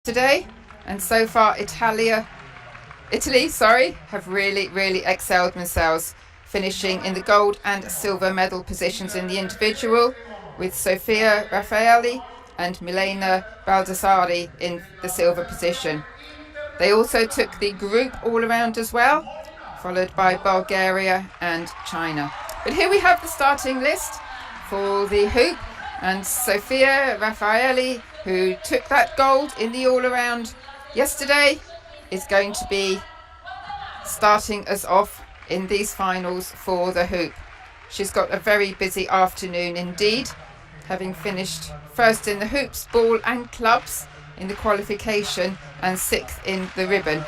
today, and so far Italy, have really excelled themselves, finishing in the gold and silver medal positions in the individual, with Sofia Raffaelli and Milena Baldassari in the silver position. They also took the group all around as well, followed by Bulgaria and China. But here we have the starting list for the hoop, and Sofia Raffaelli, who took that gold in the all-around yesterday, is going to be starting us off in these finals for the hoop. She's got a very busy afternoon indeed, having finished first in the hoops, ball and clubs in the qualification and sixth in the ribbon.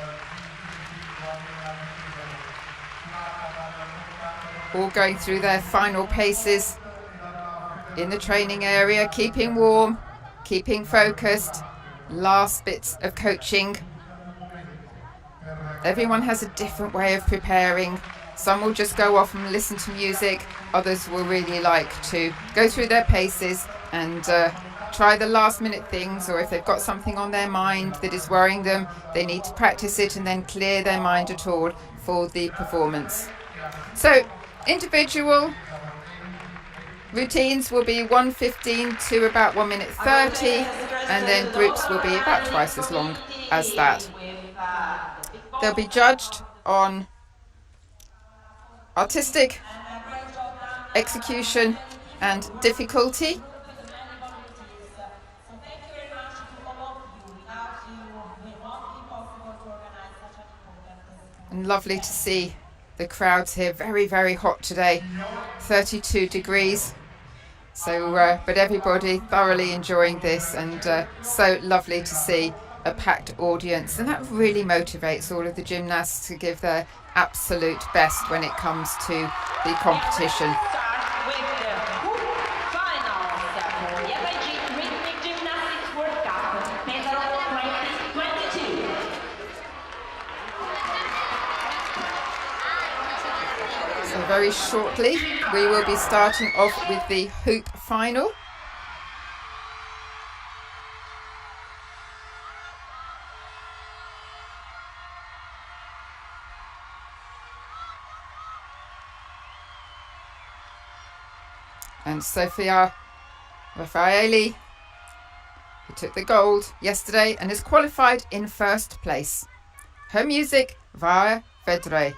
All going through their final paces in the training area, keeping warm, keeping focused, last bits of coaching. Everyone has a different way of preparing. Some will just go off and listen to music. Others will really like to go through their paces and try the last minute things, or if they've got something on their mind that is worrying them, they need to practice it and then clear their mind at all for the performance. So individual routines will be 1:15 to about 1:30, and then groups will be about twice as long as that. They'll be judged on artistic execution and difficulty. And lovely to see the crowds here, very hot today, 32 degrees. So, but everybody thoroughly enjoying this, and so lovely to see a packed audience, and that really motivates all of the gymnasts to give their absolute best when it comes to the competition. So very shortly we will be starting off with the hoop final. And Sofia Raffaelli, who took the gold yesterday and is qualified in first place. Her music, Va Vedrai.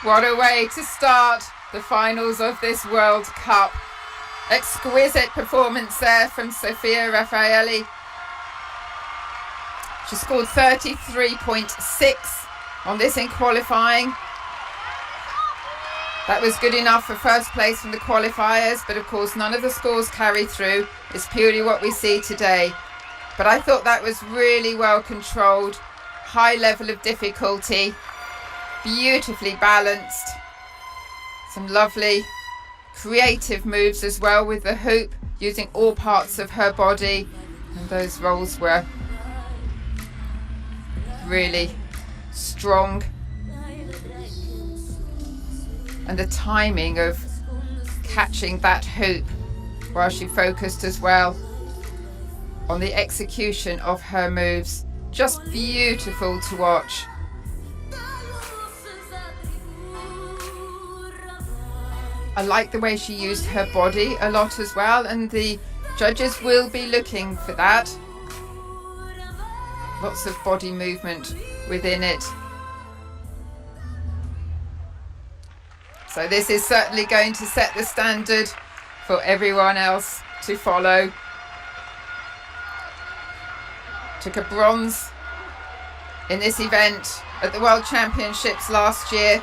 What a way to start the finals of this World Cup. Exquisite performance there from Sofia Raffaelli. She scored 33.6 on this in qualifying. That was good enough for first place from the qualifiers, but of course none of the scores carry through. It's purely what we see today. But I thought that was really well controlled. High level of difficulty. Beautifully balanced. Some lovely creative moves as well with the hoop, using all parts of her body, and those rolls were really strong. And the timing of catching that hoop while she focused as well on the execution of her moves, just beautiful to watch. I like the way she used her body a lot as well, and the judges will be looking for that. Lots of body movement within it. So this is certainly going to set the standard for everyone else to follow. Took a bronze in this event at the World Championships last year,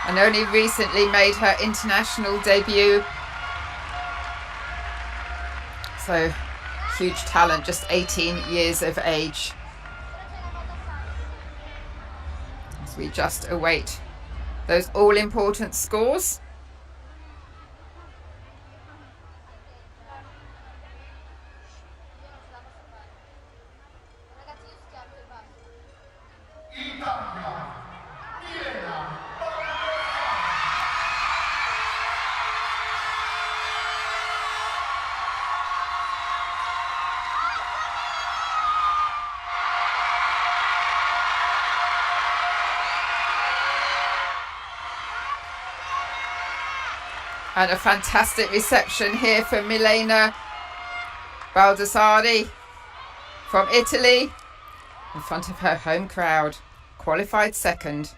and only recently made her international debut. So huge talent, just 18 years of age. As we just await those all-important scores. And a fantastic reception here for Milena Baldassarri from Italy in front of her home crowd, qualified second.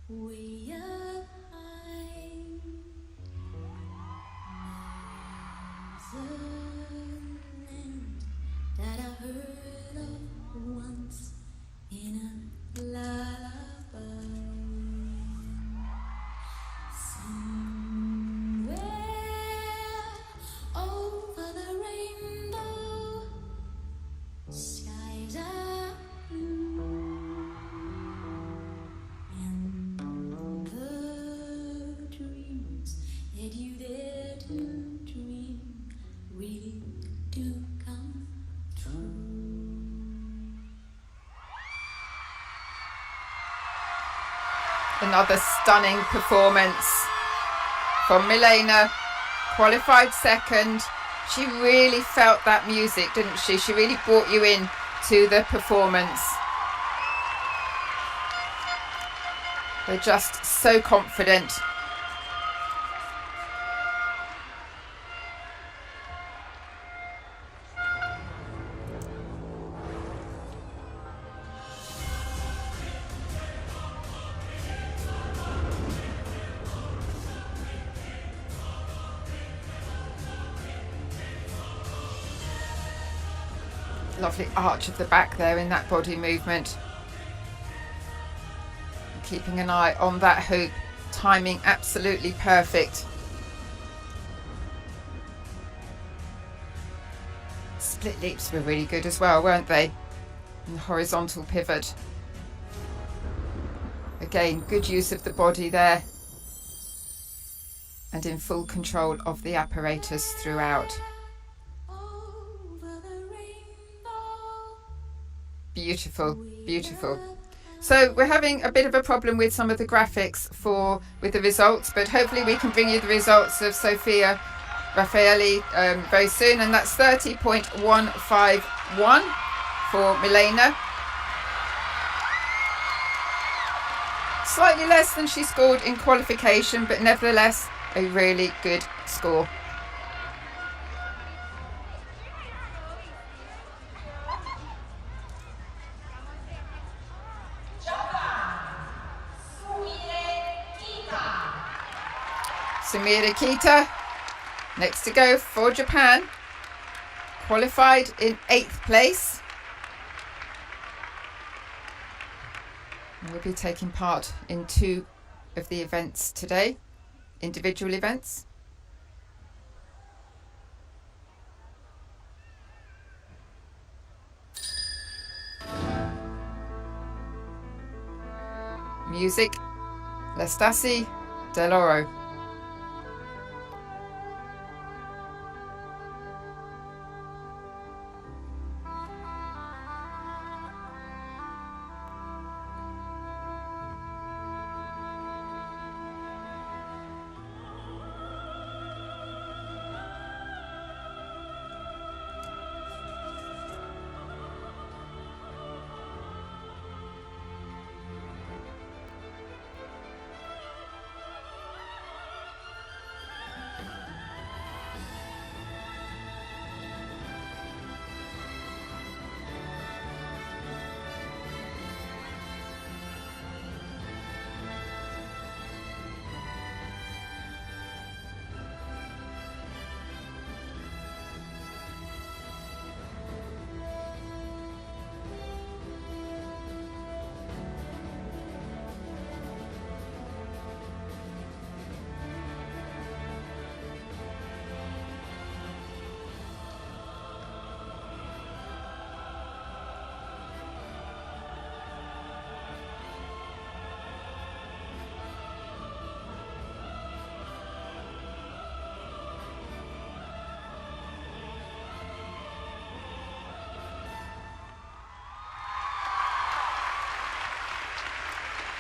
Way up high, there's a land that I heard of once in a lullaby. Somewhere over the rainbow, skies are blue, and the dreams that you dare to dream really do come true. Another stunning performance from Milena, qualified second. She really felt that music, didn't she? She really brought you in to the performance. They're just so confident. Lovely arch of the back there in that body movement. Keeping an eye on that hoop, timing absolutely perfect. Split leaps were really good as well, weren't they? And the horizontal pivot. Again, good use of the body there. And in full control of the apparatus throughout. Beautiful, beautiful. So we're having a bit of a problem with some of the graphics with the results, but hopefully we can bring you the results of Sofia Raffaelli very soon, and that's 30.151 for Milena. slightly less than she scored in qualification, but nevertheless a really good score. Sumire Kita, next to go for Japan, qualified in 8th place. We'll be taking part in 2 of the events today, individual events. Music, L'Estasi dell'Oro.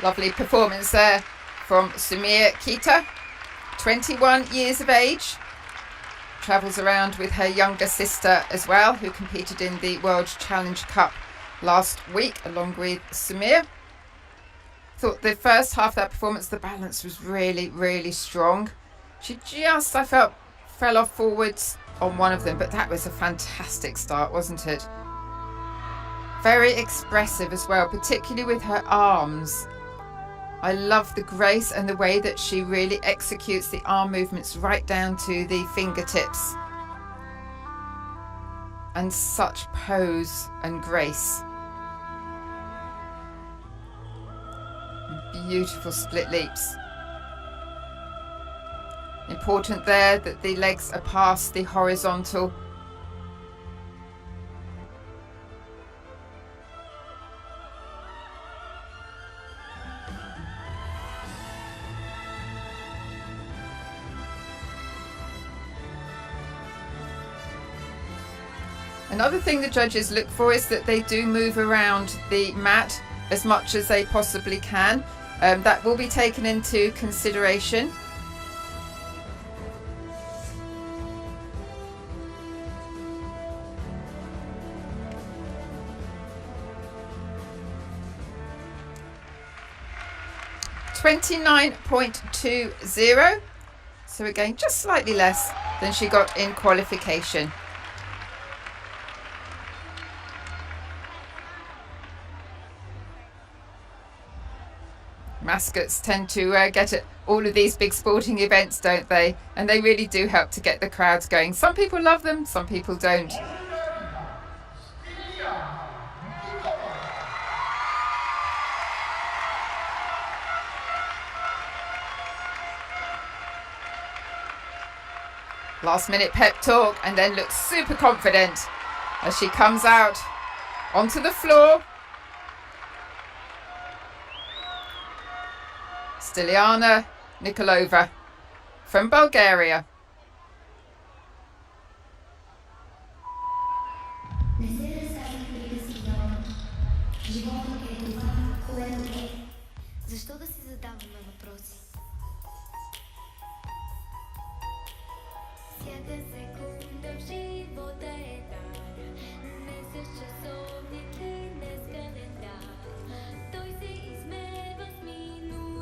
Lovely performance there from Sumire Kita, 21 years of age. Travels around with her younger sister as well, who competed in the World Challenge Cup last week along with Sumire. Thought the first half of that performance, the balance was really, really strong. She just, I felt, fell off forwards on one of them, but that was a fantastic start, wasn't it? Very expressive as well, particularly with her arms. I love the grace and the way that she really executes the arm movements right down to the fingertips. And such pose and grace. Beautiful split leaps. Important there that the legs are past the horizontal. Another thing the judges look for is that they do move around the mat as much as they possibly can. That will be taken into consideration. .20. So again, just slightly less than she got in qualification. Mascots tend to get at all of these big sporting events, don't they? And they really do help to get the crowds going. Some people love them, some people don't. Last minute pep talk, and then looks super confident as she comes out onto the floor. Stiliana Nikolova from Bulgaria. Защо да си задаваме въпроси? Всяка секунда в живота е дар. Не с часовник и не с календар. Той се измерва с минути.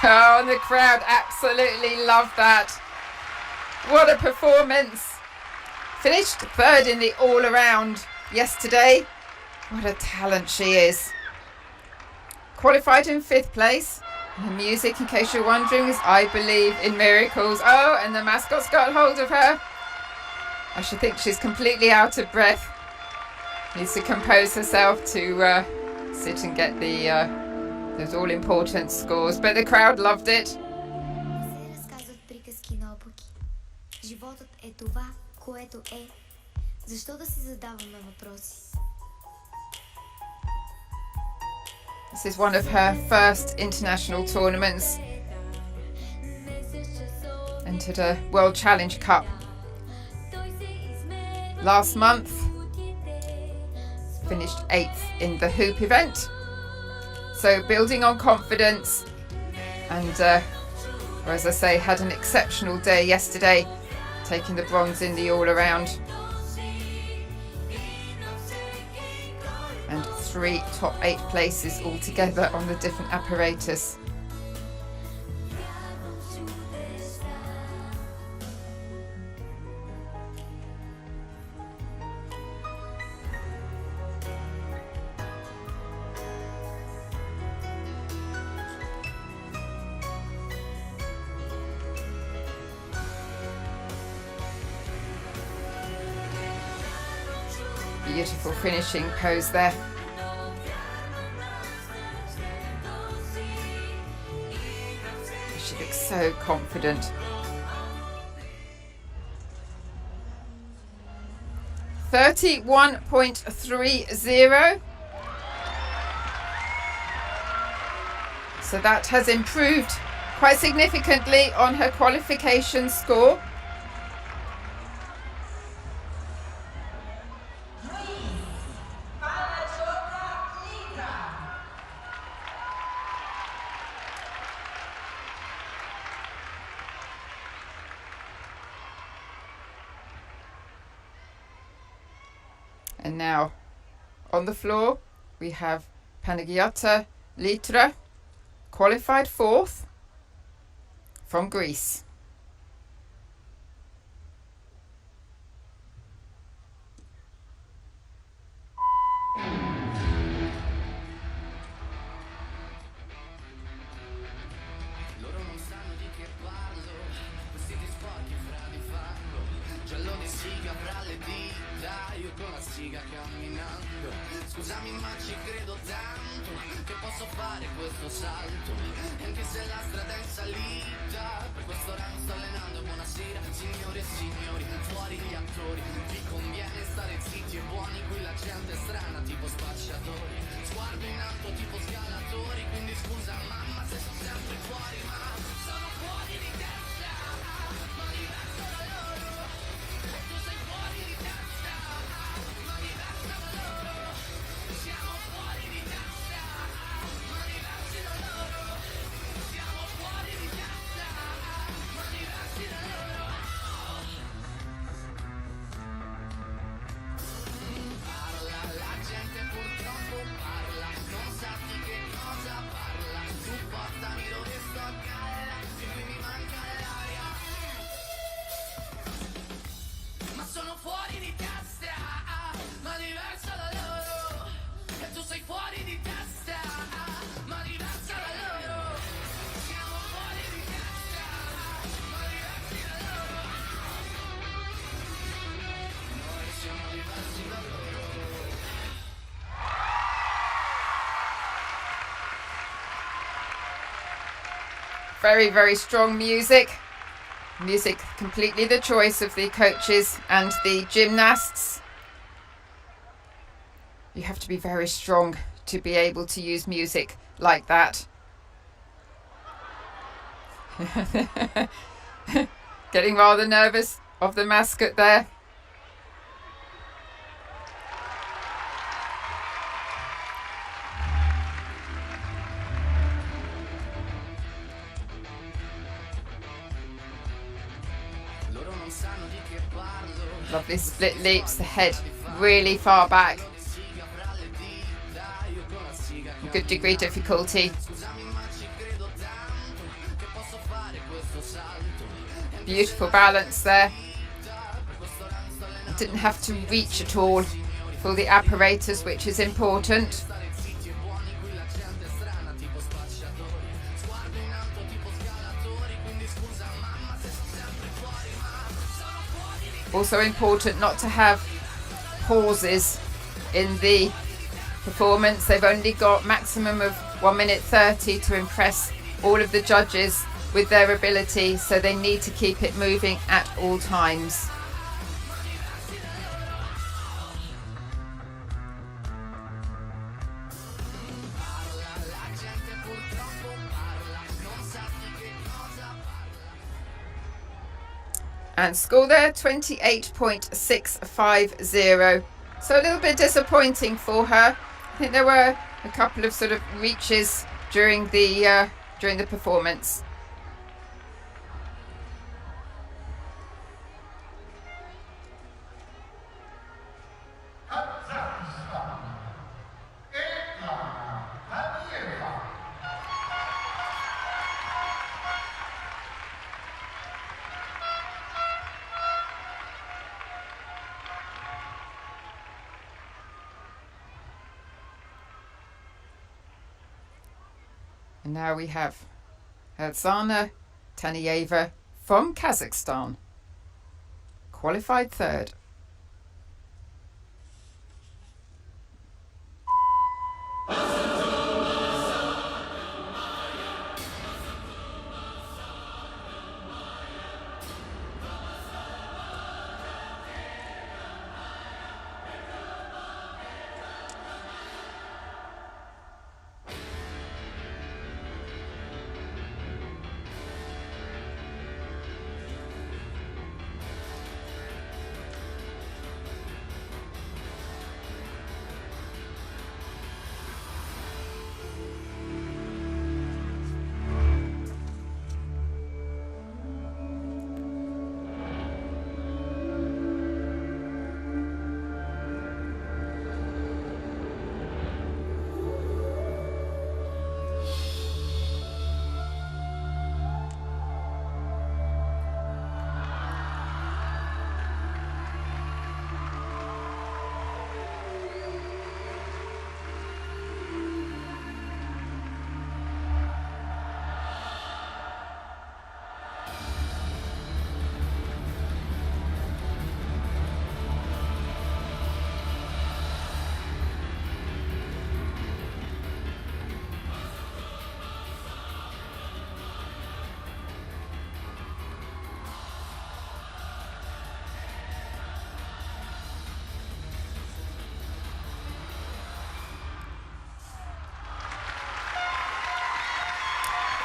Oh, and the crowd absolutely loved that. What a performance. Finished third in the all-around yesterday. What a talent she is. Qualified in 5th place. And the music, in case you're wondering, is I Believe in Miracles. Oh, and the mascot's got hold of her. I should think she's completely out of breath. Needs to compose herself to sit and get those all-important scores. But the crowd loved it. This is one of her first international tournaments. Entered a World Challenge Cup last month. Finished 8th in the hoop event. So building on confidence, and as I say, had an exceptional day yesterday, taking the bronze in the all-around. And 3 top 8 places altogether on the different apparatus. Beautiful finishing pose there. She looks so confident. 31.30. So that has improved quite significantly on her qualification score. And now on the floor we have Panagiota Litra, qualified 4th from Greece. Scusami ma ci credo tanto che posso fare questo salto, anche se la strada è in salita. Per questo ora mi sto allenando. Buonasera signore e signori, fuori gli attori. Vi conviene stare zitti e buoni, qui la gente è strana tipo spacciatori. Sguardo in alto tipo scalatori, quindi scusa mamma se sono sempre fuori, ma sono fuori di testa, ma diverso da loro. E tu sei fuori di testa, ma diverso da loro. Siamo fuori di testa, ma diversi da loro. Siamo fuori di testa, ma diversi da loro. Parla, la gente purtroppo parla, non sa di che cosa parla. Tu portami dove sto a galla, e qui mi manca l'aria. Ma sono fuori di testa, ma diversa da loro. E tu sei fuori di testa, ma diversa da loro. Siamo fuori di testa, ma diversi da loro. Noi siamo diversi da loro. Very, very strong music. Music completely the choice of the coaches and the gymnasts. You have to be very strong to be able to use music like that. Getting rather nervous of the mascot there. Lovely split leaps, the head really far back. Good degree difficulty. Beautiful balance there. Didn't have to reach at all for the apparatus, which is important. Also important not to have pauses in the performance. They've only got maximum of 1 minute 30 to impress all of the judges with their ability, so they need to keep it moving at all times. And score there 28.650. So a little bit disappointing for her. I think there were a couple of sort of reaches during the performance. And now we have Herdzana Taniyeva from Kazakhstan, qualified third.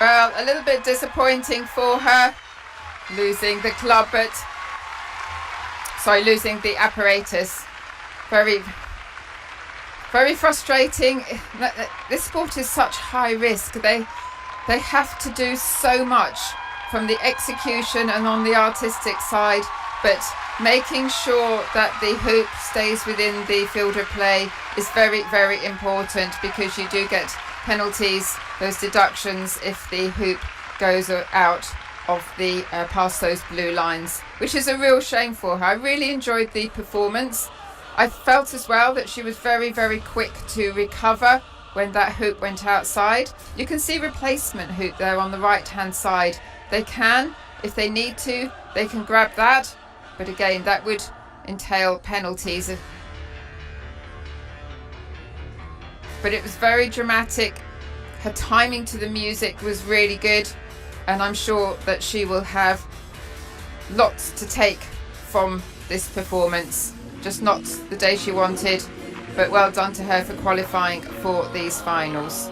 Well, a little bit disappointing for her, losing the club, losing the apparatus. Very, very frustrating. This sport is such high risk. They have to do so much from the execution and on the artistic side, but making sure that the hoop stays within the field of play is very, very important, because you do get penalties, those deductions, if the hoop goes out of the past those blue lines, which is a real shame for her. I really enjoyed the performance. I felt as well that she was very, very quick to recover when that hoop went outside. You can see replacement hoop there on the right hand side. They can, if they need to, they can grab that, but again that would entail penalties. But it was very dramatic. Her timing to the music was really good, and I'm sure that she will have lots to take from this performance. Just not the day she wanted, but well done to her for qualifying for these finals.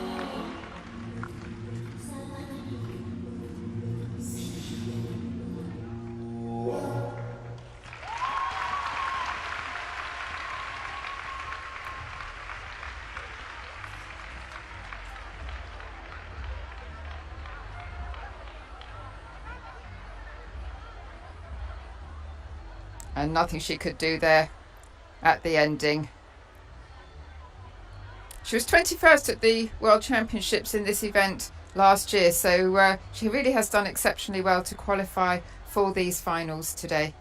And nothing she could do there at the ending. She was 21st at the World Championships in this event last year, so she really has done exceptionally well to qualify for these finals today.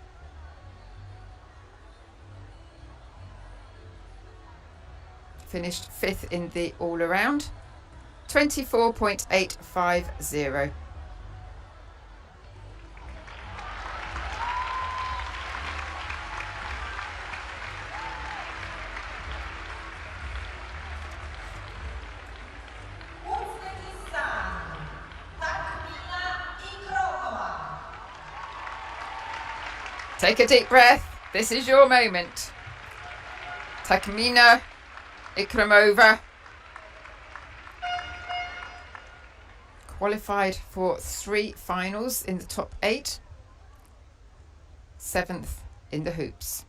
Finished 5th in the all-around, 24.850. Take a deep breath. This is your moment. Takmina Ikramova qualified for 3 finals in the top 8, 7th in the hoops.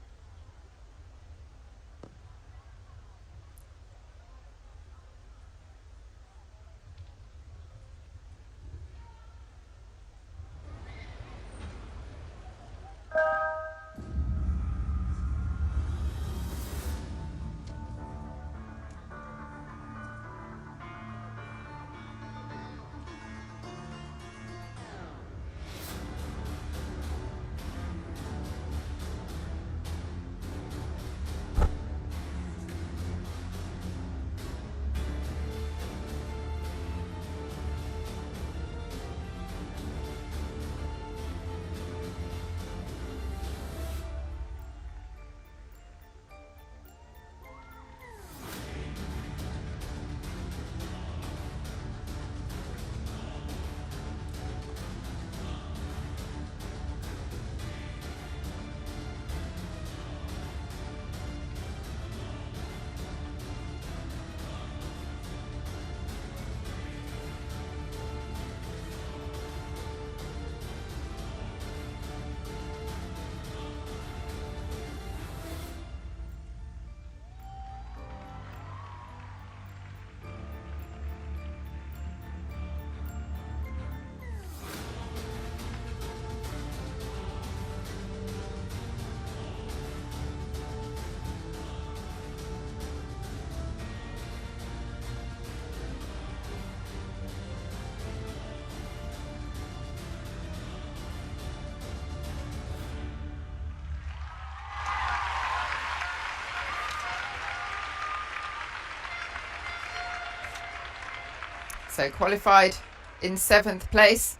So qualified in 7th place.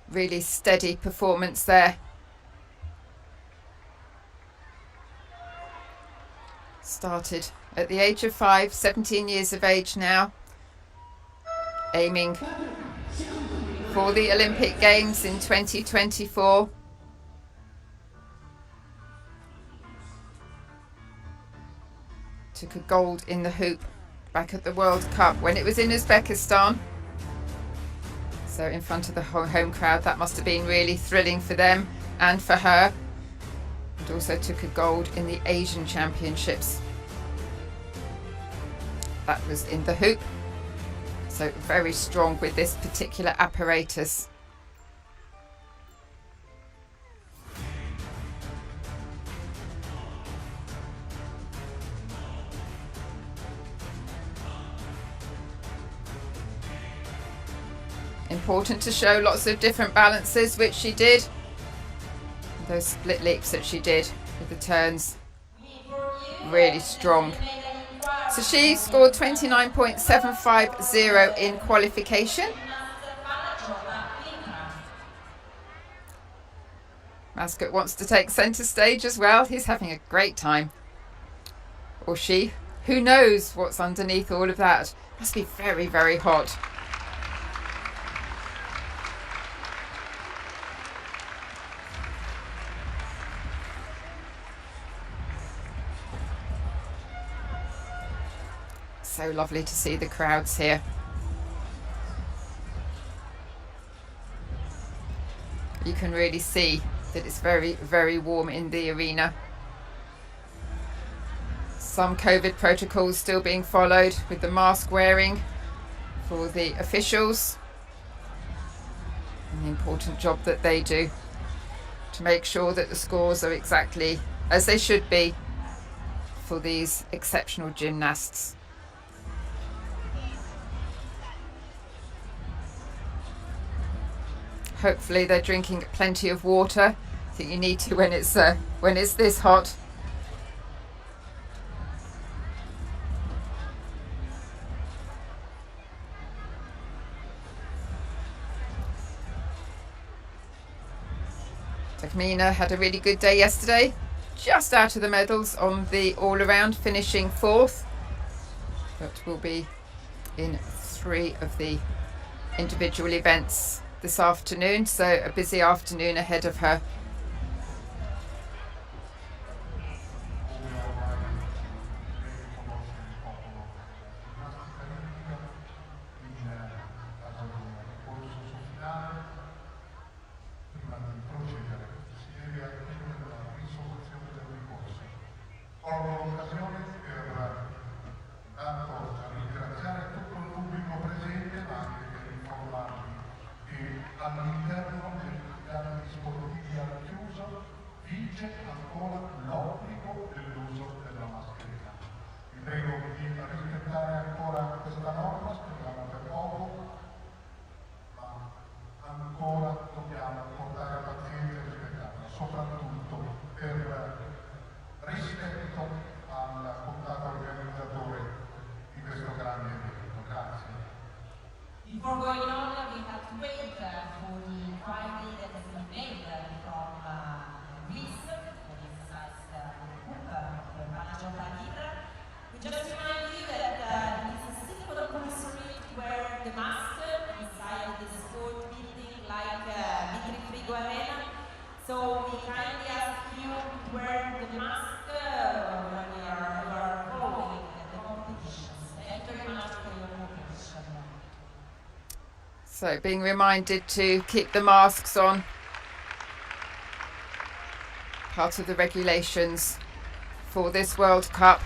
Really steady performance there. Started at the age of 5, 17 years of age now, aiming for the Olympic Games in 2024. Took a gold in the hoop back at the World Cup when it was in Uzbekistan. So in front of the home crowd, that must have been really thrilling for them and for her. And also took a gold in the Asian Championships. That was in the hoop. So very strong with this particular apparatus. Important to show lots of different balances, which she did. Those split leaps that she did with the turns, really strong. So she scored 29.750 in qualification. Mascot wants to take centre stage as well. He's having a great time. Or she. Who knows what's underneath all of that? Must be very, very hot. So lovely to see the crowds here. You can really see that it's very, very warm in the arena. Some COVID protocols still being followed with the mask wearing for the officials. And the important job that they do to make sure that the scores are exactly as they should be for these exceptional gymnasts. hopefully they're drinking plenty of water. I think you need to when it's this hot. Takmina had a really good day yesterday, just out of the medals on the all-around, finishing 4th, but will be in 3 of the individual events this afternoon, so a busy afternoon ahead of her. All'interno degli impianti sportivi al chiuso vige ancora l'obbligo dell'uso della mascherina. Vi prego di rispettare ancora questa norma, speriamo per poco, ma ancora dobbiamo portare pazienza e rispettarla, soprattutto per rispetto al comitato organizzatore di questo grande evento. Grazie. Before going on, we have to wait for the inquiry that has been made from Greece, that is the manager Tanitra. We just remind you that it is a simple commissary to wear the mask inside the sport building like Vitri Frigo Arena. So we kindly ask you to wear the mask when you are following the competitions. Thank you very much for your cooperation. So being reminded to keep the masks on, part of the regulations for this World Cup.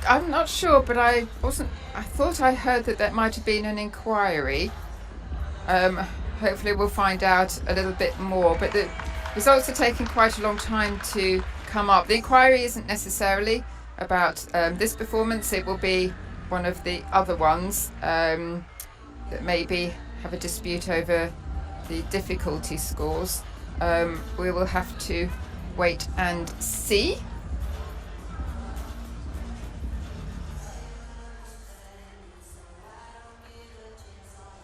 I'm not sure, but I thought I heard that might have been an inquiry. Hopefully we'll find out a little bit more, but the results are taking quite a long time to come up. The inquiry isn't necessarily about this performance. It will be one of the other ones that maybe have a dispute over the difficulty scores. We will have to wait and see.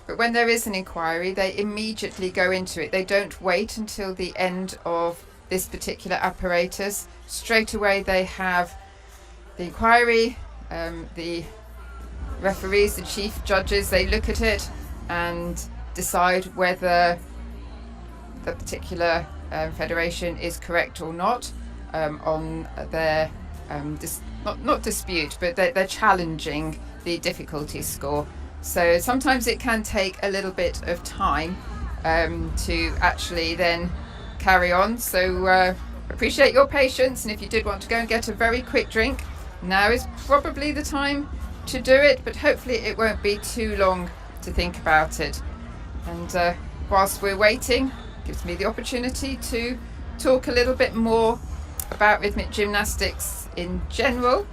But when there is an inquiry, they immediately go into it. They don't wait until the end of this particular apparatus. Straight away they have the inquiry, the referees, the chief judges, they look at it and decide whether the particular federation is correct or not on their not dispute, but they're challenging the difficulty score. So sometimes it can take a little bit of time to actually then carry on. So appreciate your patience, and if you did want to go and get a very quick drink, now is probably the time to do it, but hopefully it won't be too long to think about it. And whilst we're waiting, it gives me the opportunity to talk a little bit more about rhythmic gymnastics in general.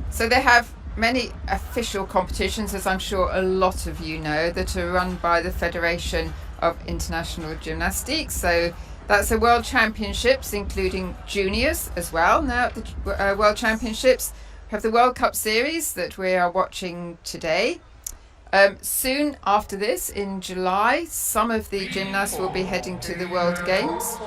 So they have many official competitions, as I'm sure a lot of you know, that are run by the Federation of International Gymnastics. So that's the World Championships, including juniors as well. Now at the World Championships, we have the World Cup Series that we are watching today. Soon after this, in July, some of the gymnasts will be heading to the World Games.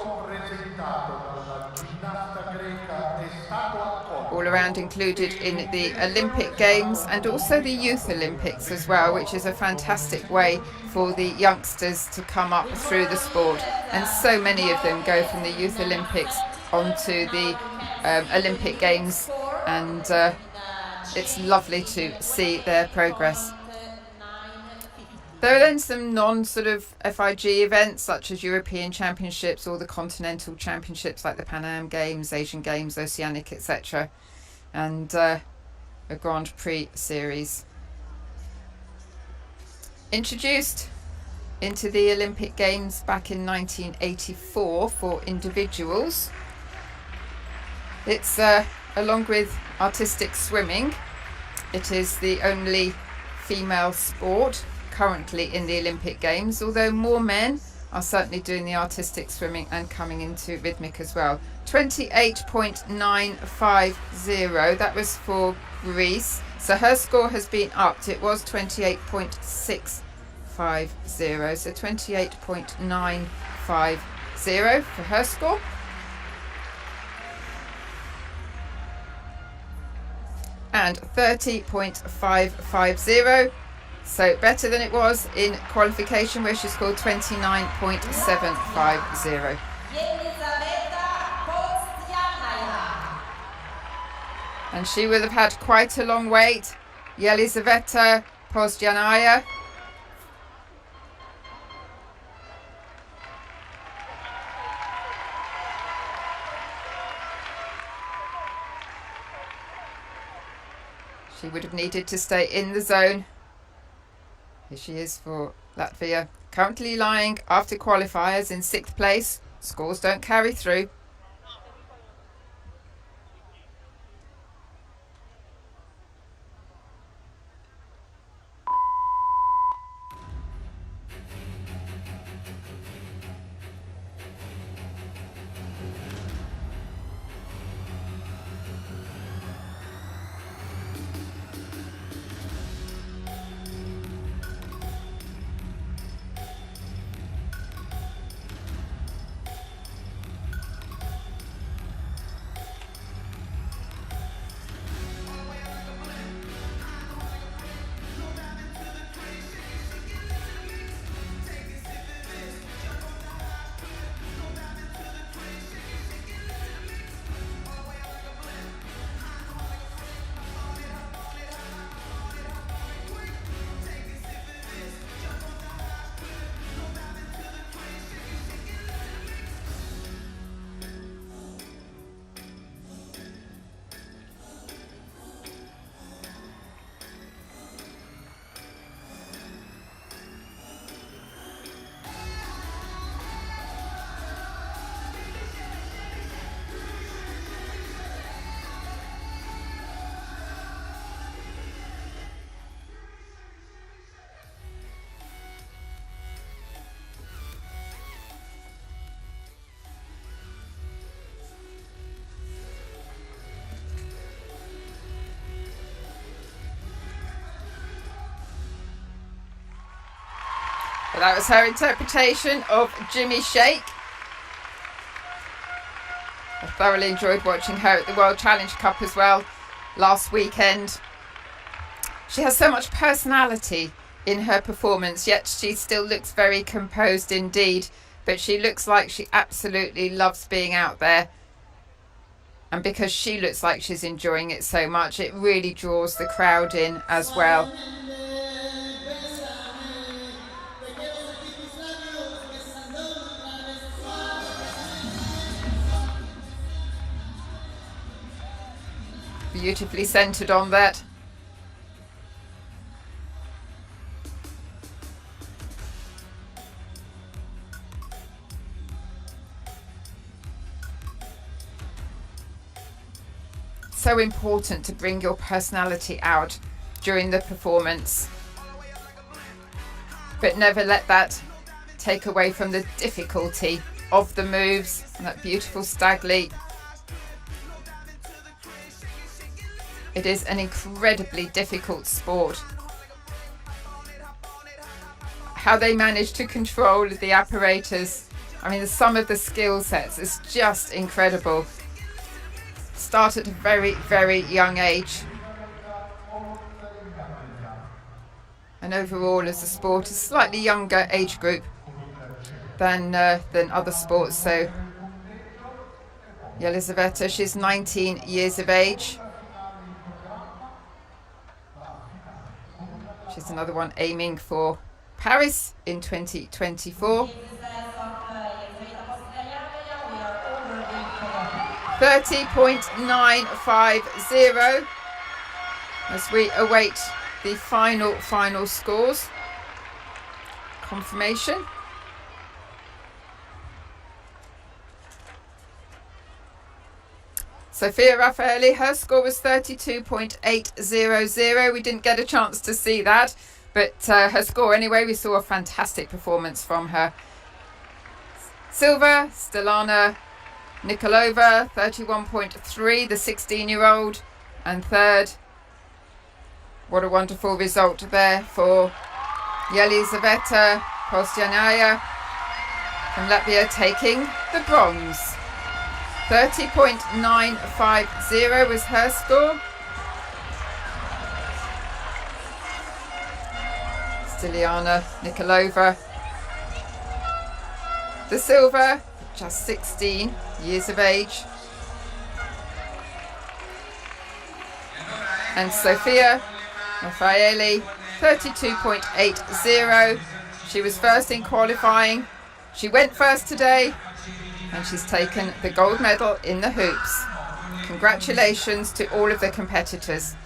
All around included in the Olympic Games and also the Youth Olympics as well, which is a fantastic way for the youngsters to come up through the sport. And so many of them go from the Youth Olympics onto the Olympic Games, and it's lovely to see their progress. There are then some non-sort of FIG events such as European Championships or the Continental Championships like the Pan Am Games, Asian Games, Oceanic, etc. And a Grand Prix series. Introduced into the Olympic Games back in 1984 for individuals. It's along with artistic swimming, it is the only female sport currently in the Olympic Games, although more men are certainly doing the artistic swimming and coming into rhythmic as well. 28.950, that was for Greece. So her score has been upped. It was 28.650, so 28.950 for her score. And 30.550, so better than it was in qualification where she scored 29.750. And she would have had quite a long wait. Yelizaveta Pozdzianaya. She would have needed to stay in the zone. Here she is for Latvia. Currently lying after qualifiers in 6th place. Scores don't carry through. But that was her interpretation of Jimmy Shake. I thoroughly enjoyed watching her at the World Challenge Cup as well last weekend. She has so much personality in her performance, yet she still looks very composed indeed. But she looks like she absolutely loves being out there. And because she looks like she's enjoying it so much, it really draws the crowd in as well. Beautifully centered on that. So important to bring your personality out during the performance, but never let that take away from the difficulty of the moves and that beautiful stag leap. It is an incredibly difficult sport. How they manage to control the apparatus, I mean, the sum of the skill sets is just incredible. Start at a very, very young age. And overall, as a sport, a slightly younger age group than other sports. So, Yelizaveta, she's 19 years of age. She's another one aiming for Paris in 2024. 30.950 as we await the final scores confirmation. Sofia Raffaelli, her score was 32.800. We didn't get a chance to see that, but her score anyway, we saw a fantastic performance from her. Silver, Stelana Nikolova, 31.3, the 16-year-old, and third. What a wonderful result there for Yelizaveta Postyanaya from Latvia, taking the bronze. 30.950 was her score. Stiliana Nikolova, the silver, just 16 years of age. And Sofia Raffaelli, 32.80. She was first in qualifying. She went first today, and she's taken the gold medal in the hoops. Congratulations to all of the competitors.